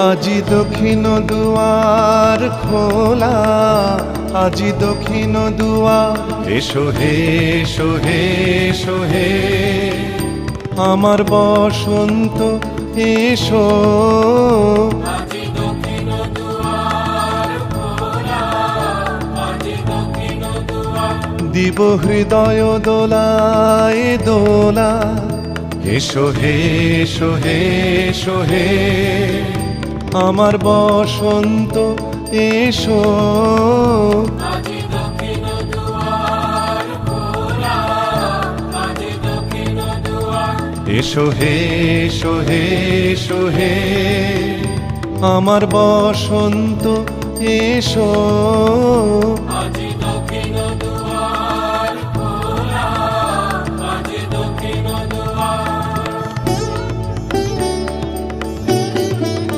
আজি দক্ষিণ দুয়ার খোলা, আজি দক্ষিণ দুয়ার, এসো হে এসো হে এসো হে আমার বসন্ত এসো। আজি দক্ষিণ দুয়ার খোলা, আজি দক্ষিণ দুয়ার, দিব হৃদয় দোলায় দোলা, এসো হে এসো হে এসো হে আমার বসন্ত এসো। আজি দক্ষিণ দুয়ার খোলা, আজি দক্ষিণ দুয়ার, এসো হে এসো হে এসো হে আমার বসন্ত এসো।